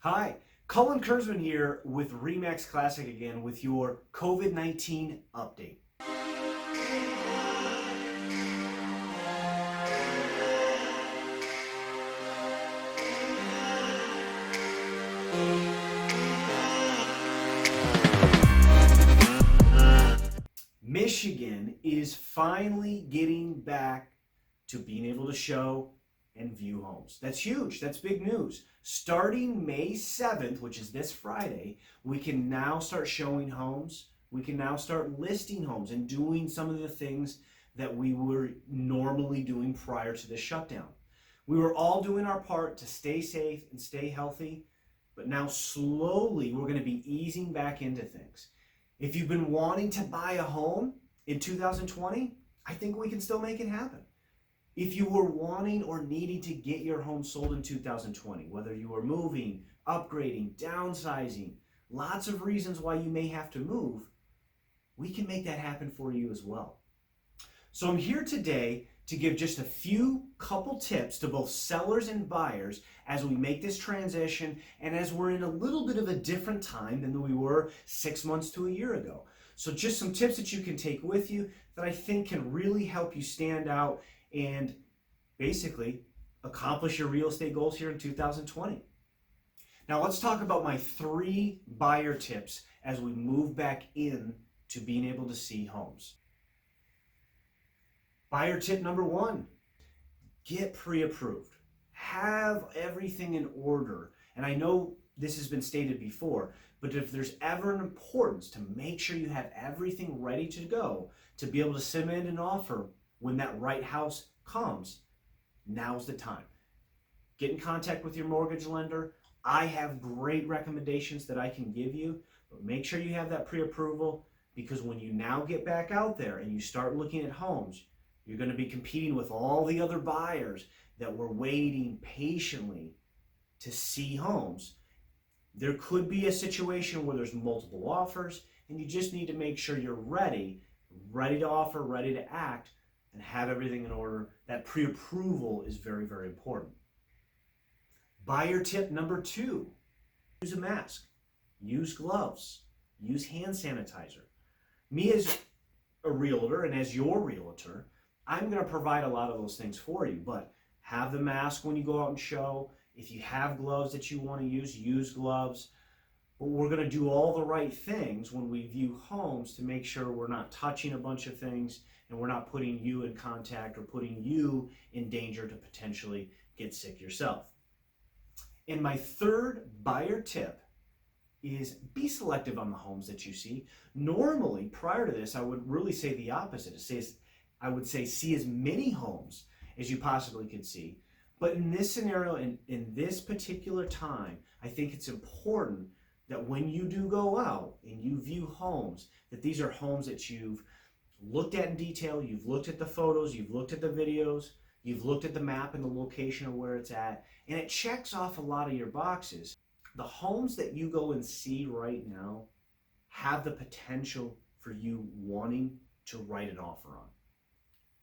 Hi, Cullen Kurzman here with RE/MAX Classic again with your COVID-19 update. Michigan is finally getting back to being able to show and view homes. That's huge. That's big news. Starting May 7th, which is this Friday, we can now start showing homes. We can now start listing homes and doing some of the things that we were normally doing prior to the shutdown. We were all doing our part to stay safe and stay healthy, but now slowly we're going to be easing back into things. If you've been wanting to buy a home in 2020, I think we can still make it happen. If you were wanting or needing to get your home sold in 2020, whether you were moving, upgrading, downsizing, lots of reasons why you may have to move, we can make that happen for you as well. So I'm here today to give just a couple tips to both sellers and buyers as we make this transition and as we're in a little bit of a different time than we were 6 months to a year ago. So just some tips that you can take with you that I think can really help you stand out and basically accomplish your real estate goals here in 2020. Now let's talk about my 3 buyer tips as we move back in to being able to see homes. Buyer tip number 1, get pre-approved. Have everything in order. And I know this has been stated before, but if there's ever an importance to make sure you have everything ready to go to be able to submit an offer when that right house comes, now's the time. Get in contact with your mortgage lender. I have great recommendations that I can give you, but make sure you have that pre-approval, because when you now get back out there and you start looking at homes, you're going to be competing with all the other buyers that were waiting patiently to see homes. There could be a situation where there's multiple offers and you just need to make sure you're ready to offer, ready to act, and have everything in order. That pre-approval is very, very important. Buyer tip number 2, use a mask, use gloves, use hand sanitizer. Me as a realtor and as your realtor, I'm going to provide a lot of those things for you, but have the mask when you go out and show. If you have gloves that you want to use gloves. But we're going to do all the right things when we view homes to make sure we're not touching a bunch of things and we're not putting you in contact or putting you in danger to potentially get sick yourself. And my 3rd buyer tip is be selective on the homes that you see. Normally, prior to this, I would really say the opposite. I would say see as many homes as you possibly could see. But in this scenario, in this particular time, I think it's important that when you do go out and you view homes, that these are homes that you've looked at in detail, you've looked at the photos, you've looked at the videos, you've looked at the map and the location of where it's at, and it checks off a lot of your boxes. The homes that you go and see right now have the potential for you wanting to write an offer on.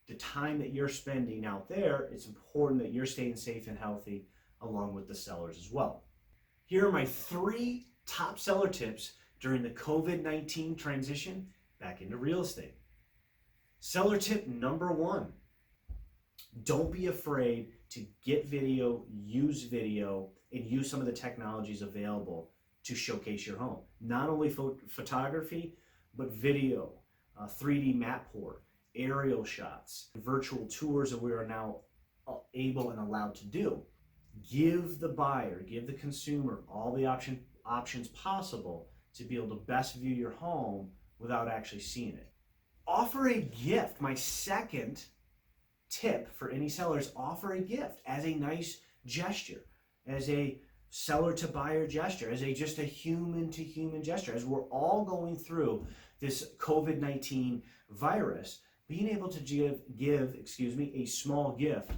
The time that you're spending out there, it's important that you're staying safe and healthy along with the sellers as well. Here are my 3 top seller tips during the COVID-19 transition back into real estate. Seller tip number 1, don't be afraid to get video, and use some of the technologies available to showcase your home. Not only photography, but video, 3D Matport, aerial shots, virtual tours that we are now able and allowed to do. Give the buyer, give the consumer all the options possible to be able to best view your home without actually seeing it. Offer a gift. My 2nd tip for any sellers, offer a gift as a nice gesture, as a seller to buyer gesture, as just a human to human gesture. As we're all going through this COVID-19 virus, being able to give a small gift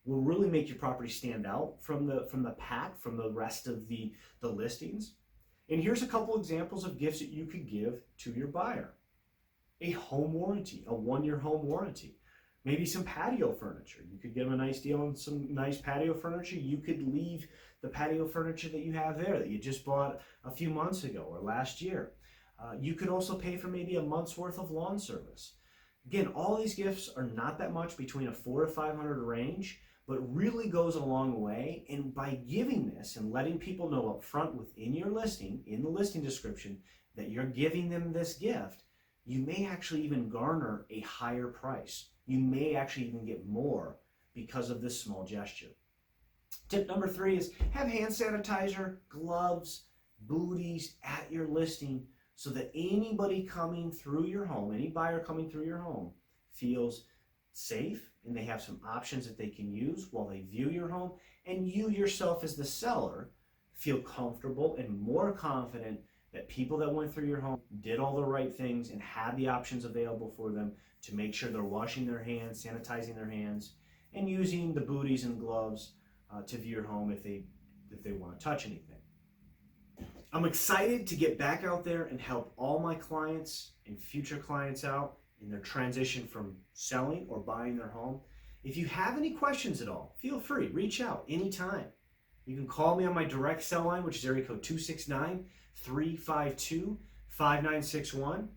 will really make your property stand out from the pack, from the rest of the listings. And here's a couple examples of gifts that you could give to your buyer. A home warranty, a 1-year home warranty. Maybe some patio furniture. You could get them a nice deal on some nice patio furniture. You could leave the patio furniture that you have there that you just bought a few months ago or last year. You could also pay for maybe a month's worth of lawn service. Again, all these gifts are not that much, between a $400 to $500 range, but really goes a long way. And by giving this and letting people know up front within your listing, in the listing description, that you're giving them this gift, you may actually even garner a higher price. You may actually even get more because of this small gesture. Tip number 3 is have hand sanitizer, gloves, booties at your listing so that anybody coming through your home, any buyer coming through your home, feels safe and they have some options that they can use while they view your home, and you yourself as the seller feel comfortable and more confident that people that went through your home did all the right things and had the options available for them to make sure they're washing their hands, sanitizing their hands, and using the booties and gloves to view your home if they want to touch anything. I'm excited to get back out there and help all my clients and future clients out in their transition from selling or buying their home. If you have any questions at all, feel free, reach out anytime. You can call me on my direct cell line, which is area code 269-352-5961.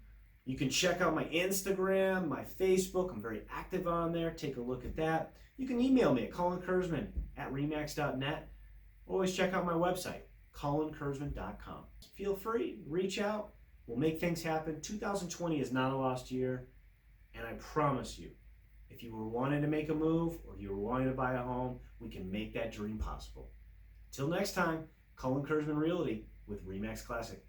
You can check out my Instagram, my Facebook. I'm very active on there. Take a look at that. You can email me at colinkurzman@remax.net. Always check out my website, colinkurzman.com. Feel free, reach out. We'll make things happen. 2020 is not a lost year. And I promise you, if you were wanting to make a move or you were wanting to buy a home, we can make that dream possible. Till next time, Colin Kurzman Realty with RE/MAX Classic.